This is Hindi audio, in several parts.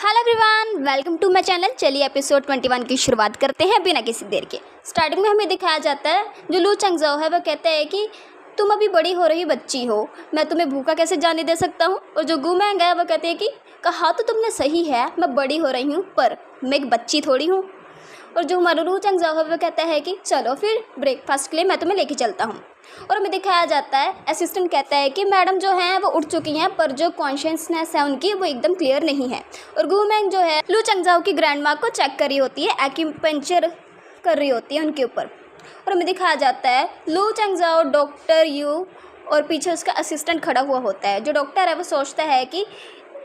Hello everyone, welcome to my channel. चलिए एपिसोड 21 की शुरुआत करते हैं बिना किसी देर के। स्टार्टिंग में हमें दिखाया जाता है जो लू चंगजाओ है वह कहता है कि तुम अभी बड़ी हो रही बच्ची हो, मैं तुम्हें भूखा कैसे जाने दे सकता हूँ। और जो गू मैंग है वह कहते हैं कि कहा तो तुमने सही है, मैं बड़ी हो रही हूँ पर मैं एक बच्ची थोड़ी हूँ। और जो हमारा लू चंगजाओ है वह कहता है कि चलो फिर ब्रेकफास्ट के लिए मैं तुम्हें लेके चलता हूँ। और हमें दिखाया जाता है असिस्टेंट कहता है कि मैडम जो हैं वो उठ चुकी हैं पर जो कॉन्शियसनेस है उनकी वो एकदम क्लियर नहीं है। और गू मैंग जो है लू चंगजाओ की ग्रैंड माँ को चेक कर रही होती है, एक्यूपंक्चर कर रही होती है उनके ऊपर। और हमें दिखाया जाता है लू चंगजाओ, डॉक्टर यू और पीछे उसका असिस्टेंट खड़ा हुआ होता है। जो डॉक्टर है वो सोचता है कि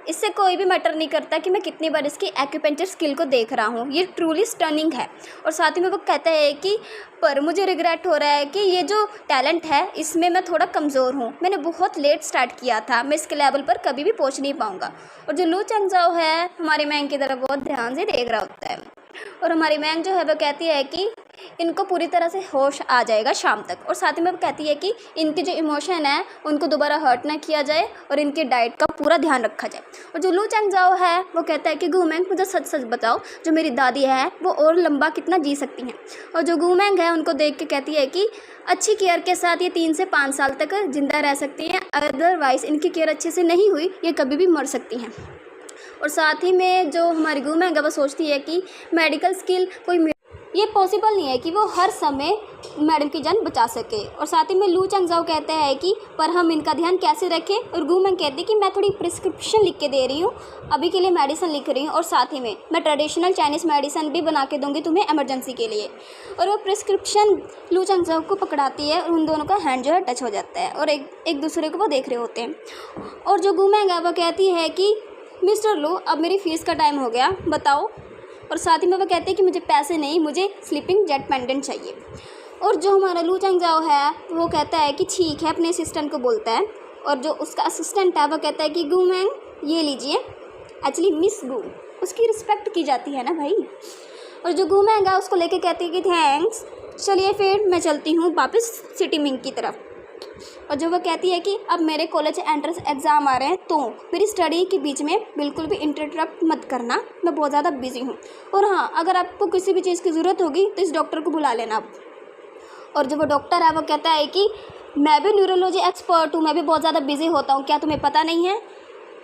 इससे कोई भी मैटर नहीं करता कि मैं कितनी बार इसकी एक्यूपेंचर स्किल को देख रहा हूँ, ये ट्रूली स्टनिंग है। और साथ ही में वो कहता है कि पर मुझे रिग्रेट हो रहा है कि ये जो टैलेंट है इसमें मैं थोड़ा कमज़ोर हूँ, मैंने बहुत लेट स्टार्ट किया था, मैं इसके लेवल पर कभी भी पहुँच नहीं पाऊँगा। और जो लू चंगजाओ है हमारी मैंग की तरफ बहुत ध्यान से देख रहा होता है। और हमारी मैंग जो है वो कहती है कि इनको पूरी तरह से होश आ जाएगा शाम तक। और साथ ही में वो कहती है कि इनके जो इमोशन है उनको दोबारा हर्ट ना किया जाए और इनकी डाइट का पूरा ध्यान रखा जाए। और जो लू चंगजाओ है वो कहता है कि गू मैंग मुझे सच सच बताओ, जो मेरी दादी है वो और लंबा कितना जी सकती हैं। और जो गू मैंग है उनको देख के कहती है कि अच्छी केयर के साथ ये 3 से 5 साल तक ज़िंदा रह सकती हैं, अदरवाइज़ इनकी केयर अच्छे से नहीं हुई ये कभी भी मर सकती हैं। और साथ ही में जो हमारी गू मैंग है वो सोचती है कि मेडिकल स्किल कोई ये पॉसिबल नहीं है कि वो हर समय मैडम की जान बचा सके। और साथ ही में लू चंगजाओ कहता है कि पर हम इनका ध्यान कैसे रखें। और गू मैंग कहती है कि मैं थोड़ी प्रिस्क्रिप्शन लिख के दे रही हूँ, अभी के लिए मेडिसिन लिख रही हूँ और साथ ही में मैं ट्रेडिशनल चाइनीज़ मेडिसिन भी बना के दूँगी तुम्हें इमरजेंसी के लिए। और वो प्रिस्क्रिप्शन लू चंगजाओ को पकड़ाती है और उन दोनों का हैंड जो है टच हो जाता है और एक दूसरे को वो देख रहे होते हैं। और जो गू मैंग है वो कहती है कि मिस्टर लू अब मेरी फ़ीस का टाइम हो गया, बताओ। और साथ ही में वो कहते हैं कि मुझे पैसे नहीं, मुझे स्लीपिंग जेट पेंडेंट चाहिए। और जो हमारा लू चंगजाओ है वो कहता है कि ठीक है, अपने असिस्टेंट को बोलता है। और जो उसका असिस्टेंट है वो कहता है कि गू मैंग ये लीजिए, एक्चुअली मिस गू, उसकी रिस्पेक्ट की जाती है ना भाई। और जो गू मैंग है उसको लेके कहती है कि थैंक्स, चलिए फिर मैं चलती हूँ वापस सिटी मिंग की तरफ। और जो वो कहती है कि अब मेरे कॉलेज एंट्रेंस एग्ज़ाम आ रहे हैं तो मेरी स्टडी के बीच में बिल्कुल भी इंटरप्ट मत करना, मैं बहुत ज़्यादा बिजी हूँ। और हाँ, अगर आपको किसी भी चीज़ की ज़रूरत होगी तो इस डॉक्टर को बुला लेना आप। और जो वो डॉक्टर है वो कहता है कि मैं भी न्यूरोलॉजी एक्सपर्ट हूँ, मैं भी बहुत ज़्यादा बिजी होता हूँ, क्या तुम्हें पता नहीं है।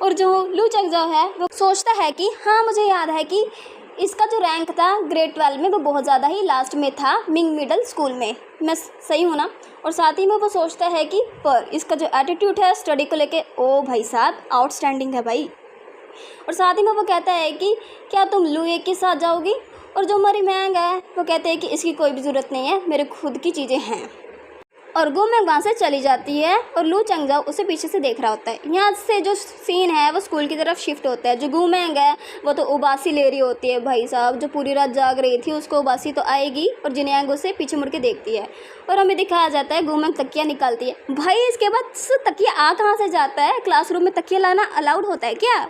और जो लू चंगजाओ है वो सोचता है कि हाँ मुझे याद है कि इसका जो रैंक था ग्रेड 12 में वो बहुत ज़्यादा ही लास्ट में था मिंग मिडल स्कूल में, मैं सही हूँ ना। और साथ ही में वो सोचता है कि पर इसका जो एटीट्यूड है स्टडी को लेके, ओ भाई साहब आउटस्टैंडिंग है भाई। और साथ ही में वो कहता है कि क्या तुम लू एक के साथ जाओगी। और जो हमारी मैंग है वो कहते हैं कि इसकी कोई भी ज़रूरत नहीं है, मेरे खुद की चीज़ें हैं। और गू मैंग वहाँ से चली जाती है और लू चंगजाओ उसे पीछे से देख रहा होता है। यहाँ से जो सीन है वो स्कूल की तरफ शिफ्ट होता है। जो गू मैंग है वो तो उबासी ले रही होती है भाई साहब, जो पूरी रात जाग रही थी उसको उबासी तो आएगी। और जिन्यांग उसे पीछे मुड़ के देखती है और हमें दिखाया जाता है गू मैंग तकिया निकालती है। भाई इसके बाद तकिया आ कहाँ से जाता है, क्लासरूम में तकिया लाना अलाउड होता है क्या।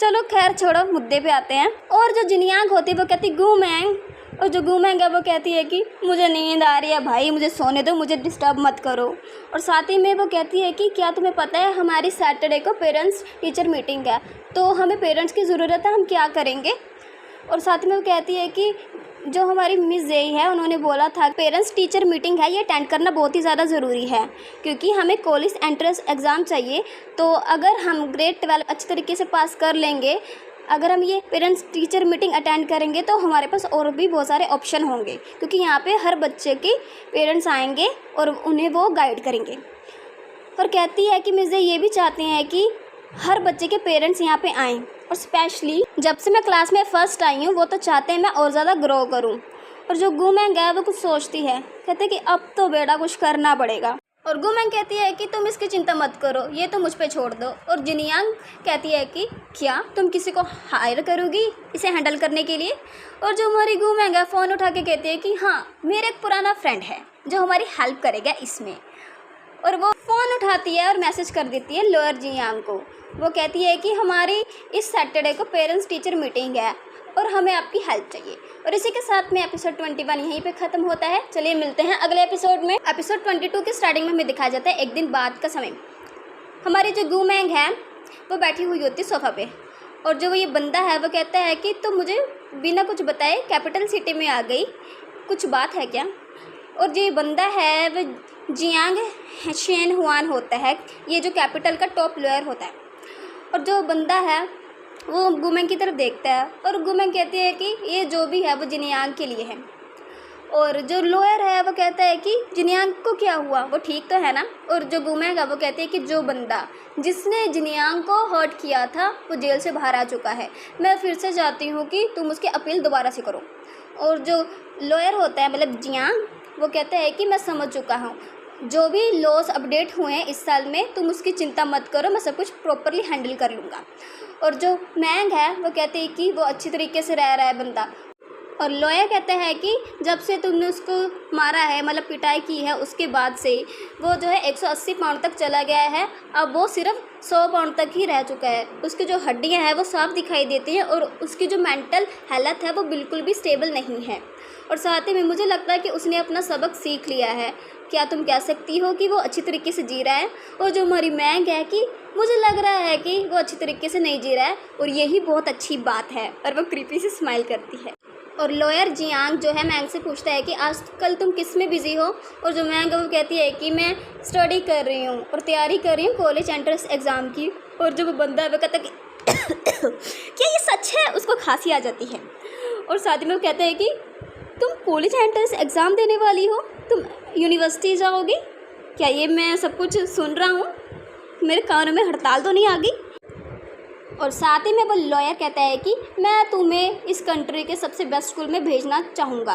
चलो खैर छोड़ो, मुद्दे पे आते हैं। और जो जिन्यांग होती है वो कहती गू मैंग, और जो गू मैंग है वो कहती है कि मुझे नींद आ रही है भाई, मुझे सोने दो, मुझे डिस्टर्ब मत करो। और साथ ही में वो कहती है कि क्या तुम्हें पता है हमारी सैटरडे को पेरेंट्स टीचर मीटिंग है, तो हमें पेरेंट्स की ज़रूरत है, हम क्या करेंगे। और साथ में वो कहती है कि जो हमारी मिस जेई है उन्होंने बोला था पेरेंट्स टीचर मीटिंग है, ये अटेंड करना बहुत ही ज़्यादा ज़रूरी है क्योंकि हमें कॉलेज एंट्रेंस एग्ज़ाम चाहिए। तो अगर हम ग्रेड 12 अच्छे तरीके से पास कर लेंगे, अगर हम ये पेरेंट्स टीचर मीटिंग अटेंड करेंगे तो हमारे पास और भी बहुत सारे ऑप्शन होंगे क्योंकि यहाँ पे हर बच्चे के पेरेंट्स आएंगे और उन्हें वो गाइड करेंगे। और कहती है कि मिस ये भी चाहते हैं कि हर बच्चे के पेरेंट्स यहाँ पे आएँ और स्पेशली जब से मैं क्लास में फ़र्स्ट आई हूँ वो तो चाहते हैं मैं और ज़्यादा ग्रो करूँ। और जो गू मैंग है वो कुछ सोचती है, कहते कि अब तो बेटा कुछ करना पड़ेगा। और गू मैंग कहती है कि तुम इसकी चिंता मत करो, ये तो मुझ पे छोड़ दो। और जिन्यांग कहती है कि क्या तुम किसी को हायर करोगी इसे हैंडल करने के लिए। और जो हमारी गू मैंग है फ़ोन उठा के कहती है कि हाँ मेरा एक पुराना फ्रेंड है जो हमारी हेल्प करेगा इसमें। और वो फ़ोन उठाती है और मैसेज कर देती है लोअर जियांग को। वो कहती है कि हमारी इस सैटरडे को पेरेंट्स टीचर मीटिंग है और हमें आपकी हेल्प चाहिए। और इसी के साथ में एपिसोड 21 यहीं पे ख़त्म होता है। चलिए मिलते हैं अगले एपिसोड में। एपिसोड 22 की स्टार्टिंग में हमें दिखाया जाता है एक दिन बाद का समय। हमारी जो गू मैंग है वो बैठी हुई होती है सोफ़ा पे और जो ये बंदा है वो कहता है कि तुम मुझे बिना कुछ बताए कैपिटल सिटी में आ गई, कुछ बात है क्या। और जो ये बंदा है वो जियांग शेन हुआन होता है, ये जो कैपिटल का टॉप लॉयर होता है। और जो बंदा है वो गुमेंग की तरफ देखता है और गुमेंग कहती है कि ये जो भी है वो जिनियांग के लिए है। और जो लॉयर है वो कहता है कि जिनियांग को क्या हुआ, वो ठीक तो है ना। और जो गुमेंग है वो कहती है कि जो बंदा जिसने जिनियांग को हर्ट किया था वो जेल से बाहर आ चुका है, मैं फिर से चाहती हूँ कि तुम उसकी अपील दोबारा से करो। और जो लॉयर होता है मतलब जियांग, वो कहता है कि मैं समझ चुका हूँ, जो भी लॉस अपडेट हुए हैं इस साल में तुम उसकी चिंता मत करो, मैं सब कुछ प्रॉपरली हैंडल कर लूँगा। और जो मैंग है वो कहते हैं कि वो अच्छी तरीके से रह रहा है बंदा। और लॉयर कहता है कि जब से तुमने उसको मारा है मतलब पिटाई की है उसके बाद से वो जो है 180 पाउंड तक चला गया है, अब वो सिर्फ 100 पाउंड तक ही रह चुका है। उसकी जो हड्डियां हैं वो साफ दिखाई देती हैं और उसकी जो मेंटल हालत है वो बिल्कुल भी स्टेबल नहीं है। और साथ ही में मुझे लगता है कि उसने अपना सबक सीख लिया है। क्या तुम कह सकती हो कि वो अच्छी तरीके से जी रहा है। और जो हमारी मैंग है कि मुझे लग रहा है कि वो अच्छी तरीके से नहीं जी रहा है और यही बहुत अच्छी बात है। और वो क्रीपी से स्माइल करती है। और लॉयर जियांग जो है मैंग से पूछता है कि आजकल तुम किस में बिज़ी हो। और जो मैंग है वो कहती है कि मैं स्टडी कर रही हूँ और तैयारी कर रही हूँ कॉलेज एंट्रेंस एग्ज़ाम की। और जो वो बंदा है वो कहता है कि क्या ये सच है, उसको खांसी आ जाती है। और साथ ही में वो कहते हैं कि तुम कॉलेज एंट्रेंस एग्ज़ाम देने वाली हो, तुम यूनिवर्सिटी जाओगी क्या, ये मैं सब कुछ सुन रहा हूँ, मेरे कानों में हड़ताल तो नहीं आ गई। और साथ ही में वो लॉयर कहता है कि मैं तुम्हें इस कंट्री के सबसे बेस्ट स्कूल में भेजना चाहूँगा।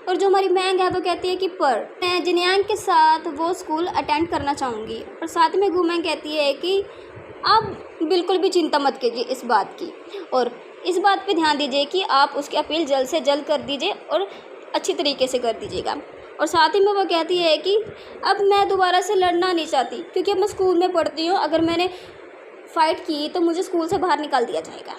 और जो हमारी मैंग है वो कहती है कि पर मैं जिनियांग के साथ वो स्कूल अटेंड करना चाहूँगी। और साथ में गुमेंग कहती है कि आप बिल्कुल भी चिंता मत कीजिए इस बात की, और इस बात पे ध्यान दीजिए कि आप उसकी अपील जल्द से जल्द कर दीजिए और अच्छी तरीके से कर दीजिएगा। और साथ ही में वो कहती है कि अब मैं दोबारा से लड़ना नहीं चाहती क्योंकि अब मैं स्कूल में पढ़ती हूँ, अगर मैंने फ़ाइट की तो मुझे स्कूल से बाहर निकाल दिया जाएगा।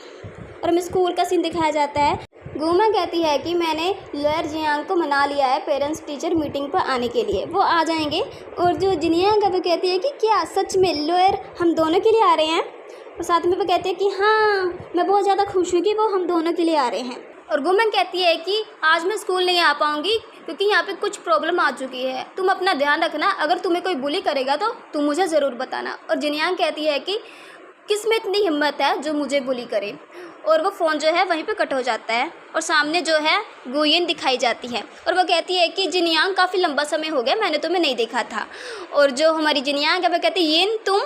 और हमें स्कूल का सीन दिखाया जाता है। गुमा कहती है कि मैंने लॉयर जियांग को मना लिया है पेरेंट्स टीचर मीटिंग पर आने के लिए, वो आ जाएंगे। और जो जिनियांग है वो कहती है कि क्या सच में लॉयर हम दोनों के लिए आ रहे हैं। और साथ में वो कहते हैं कि हाँ, मैं बहुत ज़्यादा खुश हूँ कि वो हम दोनों के लिए आ रहे हैं। और गुमन कहती है कि आज मैं स्कूल नहीं आ पाऊँगी क्योंकि यहाँ पे कुछ प्रॉब्लम आ चुकी है, तुम अपना ध्यान रखना, अगर तुम्हें कोई बुली करेगा तो तुम मुझे ज़रूर बताना। और जिनियांग कहती है कि किसमें इतनी हिम्मत है जो मुझे बुली करे। और वो फ़ोन जो है वहीं पे कट हो जाता है और सामने जो है गुयिन दिखाई जाती है। और वो कहती है कि जिनियांग काफ़ी लंबा समय हो गया मैंने तुम्हें नहीं देखा था। और जो हमारी जिनियांग है वो कहती है येन तुम।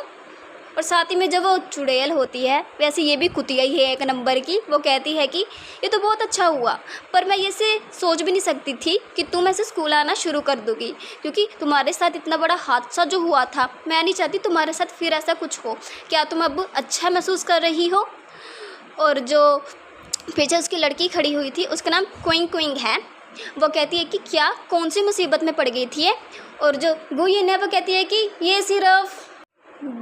और साथ ही में जब वो चुड़ैल होती है, वैसे ये भी कुतिया ही है एक नंबर की, वो कहती है कि ये तो बहुत अच्छा हुआ, पर मैं ये से सोच भी नहीं सकती थी कि तुम ऐसे स्कूल आना शुरू कर दोगी, क्योंकि तुम्हारे साथ इतना बड़ा हादसा जो हुआ था, मैं नहीं चाहती तुम्हारे साथ फिर ऐसा कुछ हो। क्या तुम अब अच्छा महसूस कर रही हो। और जो पीछे उसकी लड़की खड़ी हुई थी उसका नाम क्विंग क्विंग है, वो कहती है कि क्या कौन सी मुसीबत में पड़ गई थी ये। और जो गुयिन है वो कहती है कि ये सिर्फ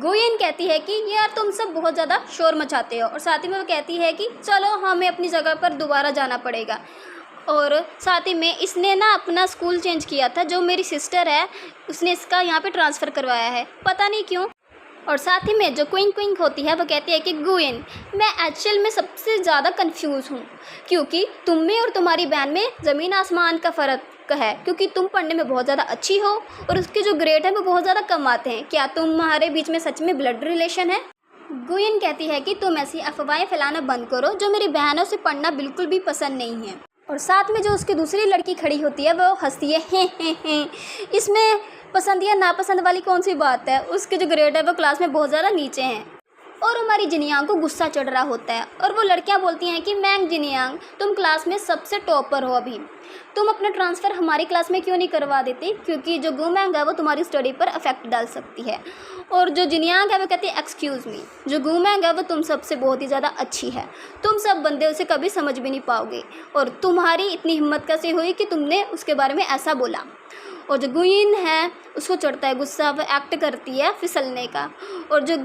गुयिन कहती है कि यार तुम सब बहुत ज़्यादा शोर मचाते हो। और साथ ही में वो कहती है कि चलो हमें अपनी जगह पर दोबारा जाना पड़ेगा। और साथ ही में इसने ना अपना स्कूल चेंज किया था, जो मेरी सिस्टर है उसने इसका यहाँ पे ट्रांसफ़र करवाया है, पता नहीं क्यों। और साथ ही में जो क्विंग क्विंग होती है वो कहती है कि गुयिन मैं एक्चुअल में सबसे ज़्यादा कंफ्यूज हूँ, क्योंकि तुम में और तुम्हारी बहन में ज़मीन आसमान का फ़र्क है, क्योंकि तुम पढ़ने में बहुत ज़्यादा अच्छी हो और उसके जो ग्रेड है वो बहुत ज़्यादा कम आते हैं। क्या तुम्हारे बीच में सच में ब्लड रिलेशन है। गुयिन कहती है कि तुम ऐसी अफवाहें फैलाना बंद करो, जो मेरी बहनों से पढ़ना बिल्कुल भी पसंद नहीं है। और साथ में जो उसकी दूसरी लड़की खड़ी होती है वो हंसती है, हैं। इसमें पसंद या नापसंद वाली कौन सी बात है, उसके जो ग्रेड है वो क्लास में बहुत ज़्यादा नीचे हैं। और हमारी जिनियांग को गुस्सा चढ़ रहा होता है और वो लड़कियां बोलती हैं कि मैंग जिनियांग तुम क्लास में सबसे टॉपर हो, अभी तुम अपना ट्रांसफ़र हमारी क्लास में क्यों नहीं करवा देती, क्योंकि जो गुमैंग है वो तुम्हारी स्टडी पर अफेक्ट डाल सकती है। और जो जिनियांग है वो कहती है एक्सक्यूज़ मी, जो गुमैंग है वो तुम सबसे बहुत ही ज़्यादा अच्छी है, तुम सब बंदे उसे कभी समझ भी नहीं पाओगे, और तुम्हारी इतनी हिम्मत कैसे हुई कि तुमने उसके बारे में ऐसा बोला। और जो गुयिन है उसको चढ़ता है गुस्सा, वो एक्ट करती है फिसलने का। और जो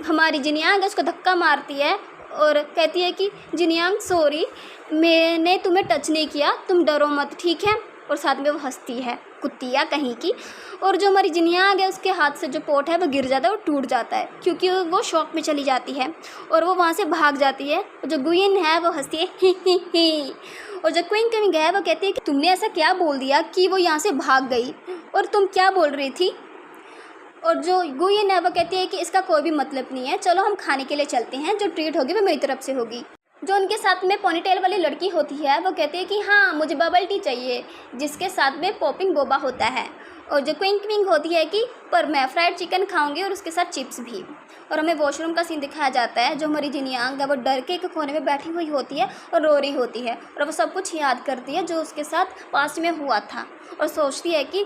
हमारी जिनियांग है उसको धक्का मारती है और कहती है कि जिनियांग सॉरी, मैंने तुम्हें टच नहीं किया, तुम डरो मत, ठीक है। और साथ में वो हंसती है, कुत्तिया कहीं की। और जो हमारी जिनियांग है उसके हाथ से जो पॉट है वो गिर जाता है और टूट जाता है, क्योंकि वो शॉक में चली जाती है और वो वहाँ से भाग जाती है। और जो गुइन है वो हंसती है ही ही ही। और जो क्विंग क्विंग है वो कहती है कि तुमने ऐसा क्या बोल दिया कि वो यहाँ से भाग गई, और तुम क्या बोल रही थी। और जो गुइन है वो कहती है कि इसका कोई भी मतलब नहीं है, चलो हम खाने के लिए चलते हैं, जो ट्रीट होगी वो मेरी तरफ से होगी। जो उनके साथ में पोनीटेल वाली लड़की होती है वो कहती है कि हाँ मुझे बबल टी चाहिए, जिसके साथ में पॉपिंग बोबा होता है। और जो क्विंग क्विंग होती है कि पर मैं फ्राइड चिकन खाऊंगी और उसके साथ चिप्स भी। और हमें वॉशरूम का सीन दिखाया जाता है। जो हमारी जिनियांग है वो डर के एक कोने में बैठी हुई होती है और रो रही होती है, और वो सब कुछ याद करती है जो उसके साथ पास्ट में हुआ था, और सोचती है कि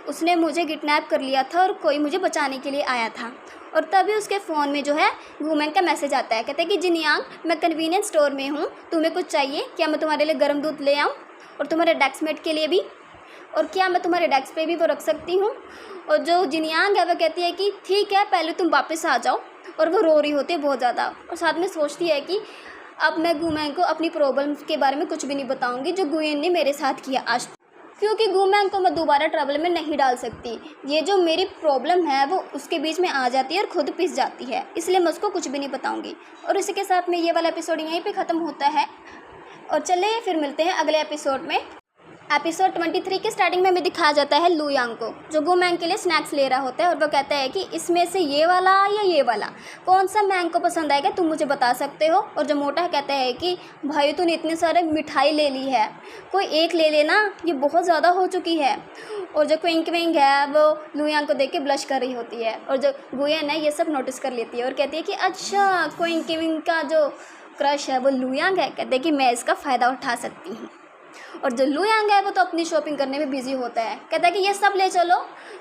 उसने मुझे किडनैप कर लिया था और कोई मुझे बचाने के लिए आया था। और तभी उसके फ़ोन में जो है वूमेन का मैसेज आता है, कहते हैं कि जिनियांग मैं कन्वीनियंस स्टोर में हूँ, तुम्हें कुछ चाहिए क्या, मैं तुम्हारे लिए गर्म दूध ले आऊँ, और तुम्हारे डेस्कमेट के लिए भी, और क्या मैं तुम्हारे डेस्क पे भी वो रख सकती हूँ। और जो जिनियांग है वो कहती है कि ठीक है पहले तुम वापस आ जाओ। और वो रो रही होती है बहुत ज़्यादा, और साथ में सोचती है कि अब मैं गुमैंग को अपनी प्रॉब्लम के बारे में कुछ भी नहीं बताऊँगी जो गुयन ने मेरे साथ किया आज, क्योंकि गुमैंग को मैं दोबारा ट्रबल में नहीं डाल सकती। ये जो मेरी प्रॉब्लम है वो उसके बीच में आ जाती है और खुद पिस जाती है, इसलिए मैं उसको कुछ भी नहीं बताऊंगी। और इसी के साथ में ये वाला एपिसोड यहीं पे ख़त्म होता है। और चलिए फिर मिलते हैं अगले एपिसोड में। एपिसोड 23 के स्टार्टिंग में हमें दिखाया जाता है लू यांग को, जो गुमैंग के लिए स्नैक्स ले रहा होता है, और वो कहता है कि इसमें से ये वाला या ये वाला कौन सा मैंग को पसंद आएगा तुम मुझे बता सकते हो। और जो मोटा कहता है कि भाई तूने इतने सारे मिठाई ले ली है, कोई एक ले लेना, ये बहुत ज़्यादा हो चुकी है। और जो क्विंग क्विंग है वो लू यांग को देख के ब्लश कर रही होती है, और जो गुयन है ये सब नोटिस कर लेती है और कहती है कि अच्छा क्विंग क्विंग का जो क्रश है वो लू यांग है, कहते हैं कि मैं इसका फ़ायदा उठा सकती हूँ। और जो लू यांग है वो तो अपनी शॉपिंग करने में बिजी होता है, कहता है कि ये सब ले चलो,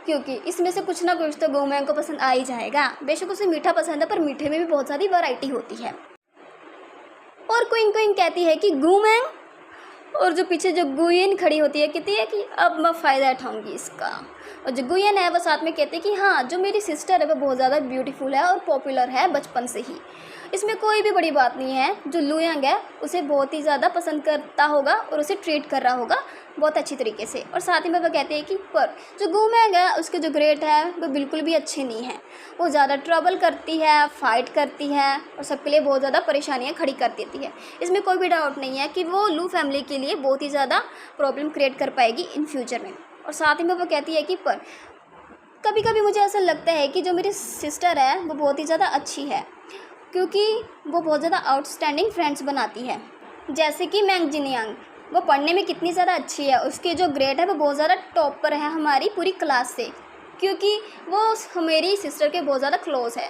क्योंकि इसमें से कुछ ना कुछ तो गुमैंग को पसंद आ ही जाएगा। बेशक उसे मीठा पसंद है, पर मीठे में भी बहुत सारी वैरायटी होती है। और क्विंग क्विंग कहती है कि गुमैंग, और जो पीछे जो गुयन खड़ी होती है कहती है कि अब मैं फ़ायदा उठाऊंगी इसका। और जो गुयन है वो साथ में कहती है कि हाँ जो मेरी सिस्टर है वो बहुत ज़्यादा ब्यूटीफुल है और पॉपुलर है बचपन से ही, इसमें कोई भी बड़ी बात नहीं है। जो लू यांग है उसे बहुत ही ज़्यादा पसंद करता होगा और उसे ट्रीट कर रहा होगा बहुत अच्छी तरीके से। और साथ ही में वो कहते हैं कि पर जो गुमैंग है उसके जो ग्रेड है वो बिल्कुल भी अच्छे नहीं है, वो ज़्यादा ट्रबल करती है, फाइट करती है और सबके लिए बहुत ज़्यादा परेशानियाँ खड़ी कर देती है। इसमें कोई भी डाउट नहीं है कि वो लू फैमिली के लिए बहुत ही ज़्यादा प्रॉब्लम क्रिएट कर पाएगी इन फ्यूचर में। और साथ ही में वो कहती है कि पर कभी कभी मुझे ऐसा लगता है कि जो मेरी सिस्टर है वो बहुत ही ज़्यादा अच्छी है, क्योंकि वो बहुत ज़्यादा आउटस्टैंडिंग फ्रेंड्स बनाती है। जैसे कि मैंग जिनियांग, वो पढ़ने में कितनी ज़्यादा अच्छी है, उसके जो ग्रेड है वो बहुत ज़्यादा टॉप पर है हमारी पूरी क्लास से, क्योंकि वो मेरी सिस्टर के बहुत ज़्यादा क्लोज़ है।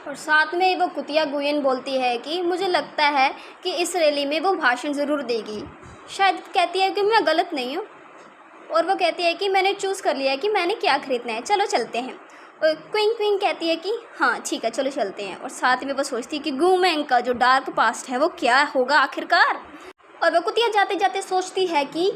और साथ में वो कुतिया गुयन बोलती है कि मुझे लगता है कि इस रैली में वो भाषण ज़रूर देगी, शायद कहती है कि मैं गलत नहीं हूँ। और वो कहती है कि मैंने चूज़ कर लिया है कि मैंने क्या ख़रीदना है, चलो चलते हैं। और क्विंग क्विंग कहती है कि हाँ ठीक है चलो चलते हैं। और साथ में वो सोचती है कि गुमैंग का जो डार्क पास्ट है वो क्या होगा आखिरकार। और वो कुतिया जाते जाते सोचती है कि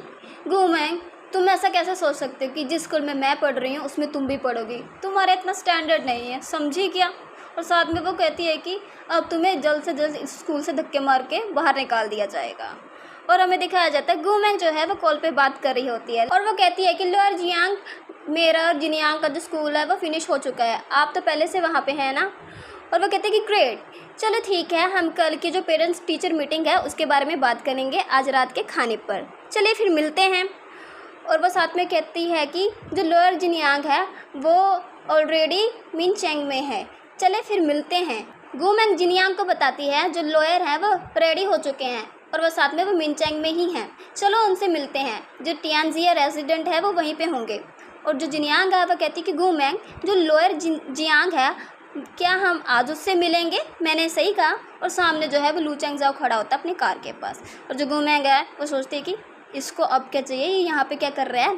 गुमैंग तुम ऐसा कैसे सोच सकते हो कि जिस स्कूल में मैं पढ़ रही हूँ उसमें तुम भी पढ़ोगी, तुम्हारा इतना स्टैंडर्ड नहीं है, समझी क्या। और साथ में वो कहती है कि अब तुम्हें जल्द से जल्द इस स्कूल से धक्के मार के बाहर निकाल दिया जाएगा। और हमें दिखाया जाता है गुमैंग जो है वो कॉल पे बात कर रही होती है, और वो कहती है कि लोअर जियांग मेरा और जिनियांग का जो स्कूल है वो फिनिश हो चुका है, आप तो पहले से वहाँ पे हैं ना। और वो कहते हैं कि ग्रेट, चलो ठीक है, हम कल की जो पेरेंट्स टीचर मीटिंग है उसके बारे में बात करेंगे आज रात के खाने पर, चलिए फिर मिलते हैं। और वो साथ में कहती है कि जो लोअर जिनियांग है वो ऑलरेडी मिनचैंग में है, चले फिर मिलते हैं। गुमैंग जिनियांग को बताती है जो लोअर हैं वो रेडी हो चुके हैं, और वो साथ में वो मिनचैंग में ही हैं, चलो उनसे मिलते हैं, जो टियानजिया रेजिडेंट है वो वहीं पे होंगे। और जो जिनियांग है वो कहती है कि गुमैंग जो लोअर जियांग है क्या हम आज उससे मिलेंगे, मैंने सही कहा। और सामने जो है वो लू चैंगज़ाओ खड़ा होता है अपनी कार के पास, और जो गुमैंग है वो सोचती है कि इसको अब क्या चाहिए, ये यहाँ पे क्या कर रहा है।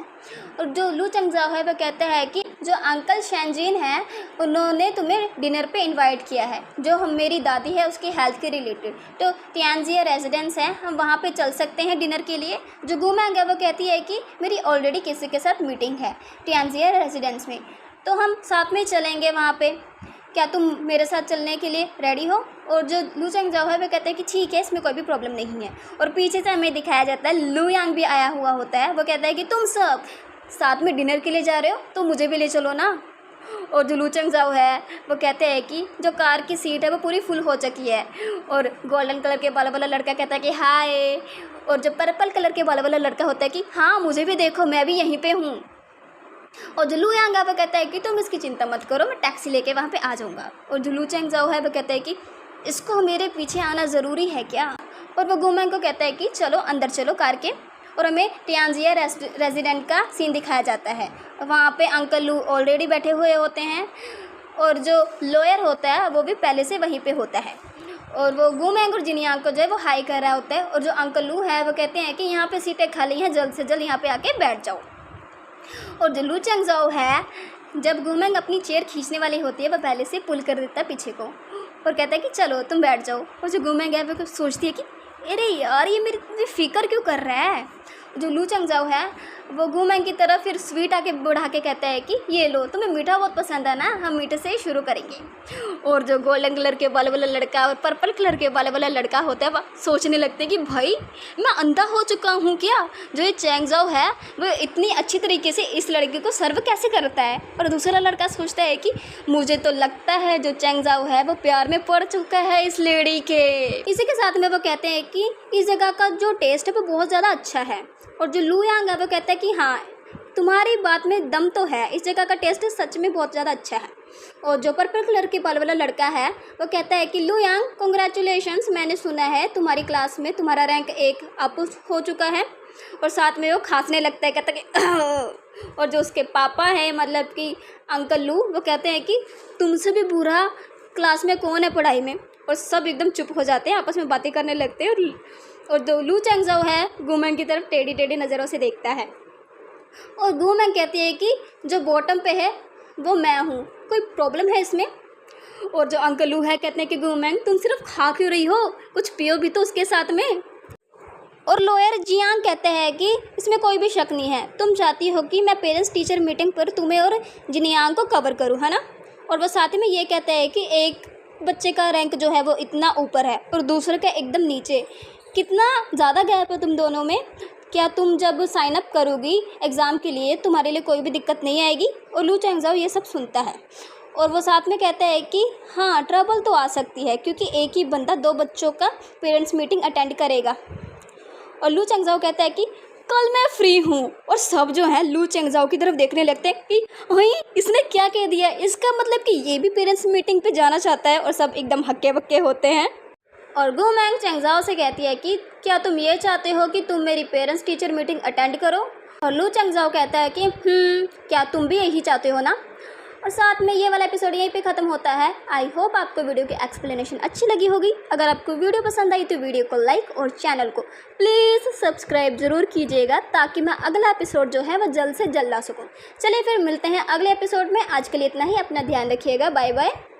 और जो लू चैंगज़ाओ है वो कहता है कि जो अंकल शैनजिन है उन्होंने तुम्हें डिनर पे इनवाइट किया है, जो हम मेरी दादी है उसकी हेल्थ के रिलेटेड, तो टियानजिया रेजिडेंस है, हम वहाँ पे चल सकते हैं डिनर के लिए। जो गुमैंग है वो कहती है कि मेरी ऑलरेडी किसी के साथ मीटिंग है टियानजिया रेजिडेंस में, तो हम साथ में चलेंगे वहाँ पे, क्या तुम मेरे साथ चलने के लिए रेडी हो। और जो लू चेंगजाओ है वो कहता है कि ठीक है, इसमें कोई भी प्रॉब्लम नहीं है। और पीछे से हमें दिखाया जाता है लू यांग भी आया हुआ होता है। वो कहता है कि तुम सब साथ में डिनर के लिए जा रहे हो तो मुझे भी ले चलो ना। और जो लू चेंगजाओ है वो कहते हैं कि जो कार की सीट है वो पूरी फुल हो चुकी है। और गोल्डन कलर के बाल वाला लड़का कहता है कि हाय। और जो पर्पल कलर के बाल वाला लड़का होता है कि हाँ मुझे भी देखो, मैं भी यहीं पे हूँ। और जो लू यांग है वो कहता है कि तुम इसकी चिंता मत करो, मैं टैक्सी लेके वहाँ पे आ जाऊँगा। और जो लू चेंगजाओ है वो कहता है कि इसको मेरे पीछे आना ज़रूरी है क्या। और वो गुमैंग को कहता है कि चलो अंदर चलो कार के। और हमें टियानजिया रेजिडेंट का सीन दिखाया जाता है। वहाँ पे अंकल लू ऑलरेडी बैठे हुए होते हैं और जो लॉयर होता है वो भी पहले से वहीं पे होता है। और वो गुमैंग और जिनयांग को जो है वो हाई कर रहा होता है। और जो अंकल लू है वो कहते हैं कि यहाँ पे सीटें खाली हैं, जल्द से जल्द यहाँ पे आके बैठ जाओ। और जो लू चेंगजाओ है, जब गुमैंग अपनी चेयर खींचने वाली होती है वो पहले से पुल कर देता है पीछे को और कहता है कि चलो तुम बैठ जाओ। और जो गुमैंग है वो सोचती है कि अरे यार ये मेरी फिक्र क्यों कर रहा है। जो लू चेंगजाओ है वो गुमैंग की तरफ फिर स्वीट आके बढ़ा के कहता है कि ये लो, तुम्हें मीठा बहुत पसंद है ना, हम मीठे से ही शुरू करेंगे। और जो गोल्डन कलर के बाल वाला लड़का और पर्पल कलर के बाल वाला लड़का होता है वह सोचने लगते हैं कि भाई मैं अंधा हो चुका हूँ क्या, जो ये चेंगजाओ है वो इतनी अच्छी तरीके से इस लड़के को सर्व कैसे करता है। और दूसरा लड़का सोचता है कि मुझे तो लगता है जो चेंगजाओ है वो प्यार में पड़ चुका है इस लेडी के। इसी के साथ में वो कहते हैं कि इस जगह का जो टेस्ट है वो बहुत ज़्यादा अच्छा है। और जो लू यांग है वो कहता है कि हाँ तुम्हारी बात में दम तो है, इस जगह का टेस्ट सच में बहुत ज़्यादा अच्छा है। और जो पर्पल कलर के बाल वाला लड़का है वो कहता है कि लू यांग कॉन्ग्रेचुलेशंस, मैंने सुना है तुम्हारी क्लास में तुम्हारा रैंक 1 अप हो चुका है। और साथ में वो खांसने लगता है, कहता है कि और जो उसके पापा हैं मतलब कि अंकल लू वो कहते हैं कि तुमसे भी बुरा क्लास में कौन है पढ़ाई में। और सब एकदम चुप हो जाते हैं, आपस में बातें करने लगते हैं। और जो लू चेंगजाओ है गुमैंग की तरफ टेढ़ी टेढ़ी नज़रों से देखता है। और गुमैंग कहती है कि जो बॉटम पे है वो मैं हूँ, कोई प्रॉब्लम है इसमें। और जो अंकल लू है कहते हैं कि गुमैंग तुम सिर्फ खा क्यों रही हो, कुछ पियो भी तो उसके साथ में। और लॉयर जियांग कहते हैं कि इसमें कोई भी शक नहीं है, तुम चाहती हो कि मैं पेरेंट्स टीचर मीटिंग पर तुम्हें और जिनयांग को कवर करूँ, है ना। और वो साथ में ये कहते हैं कि एक बच्चे का रैंक जो है वो इतना ऊपर है और दूसरे का एकदम नीचे, कितना ज़्यादा गैप है तुम दोनों में, क्या तुम जब साइन अप करोगी एग्ज़ाम के लिए तुम्हारे लिए कोई भी दिक्कत नहीं आएगी। और लू चेंगजाओ ये सब सुनता है और वो साथ में कहता है कि हाँ ट्रबल तो आ सकती है क्योंकि एक ही बंदा 2 बच्चों का पेरेंट्स मीटिंग अटेंड करेगा। और लू चेंगजाओ कहता है कि कल मैं फ्री हूँ। और सब जो है लू चेंगजाओ की तरफ देखने लगते हैं कि वही इसने क्या कह दिया, इसका मतलब कि ये भी पेरेंट्स मीटिंग पे जाना चाहता है। और सब एकदम हक्के बक्के होते हैं। और गुमैंग चेंगजाओ से कहती है कि क्या तुम ये चाहते हो कि तुम मेरी पेरेंट्स टीचर मीटिंग अटेंड करो। और लू चेंगजाओ कहता है कि क्या तुम भी यही चाहते हो ना। और साथ में ये वाला एपिसोड यहीं पे ख़त्म होता है। आई होप आपको वीडियो की एक्सप्लेनेशन अच्छी लगी होगी। अगर आपको वीडियो पसंद आई तो वीडियो को लाइक और चैनल को प्लीज़ सब्सक्राइब ज़रूर कीजिएगा ताकि मैं अगला एपिसोड जो है वह जल्द से जल्द ला सकूँ। चलिए फिर मिलते हैं अगले एपिसोड में। आज के लिए इतना ही, अपना ध्यान रखिएगा। Bye bye.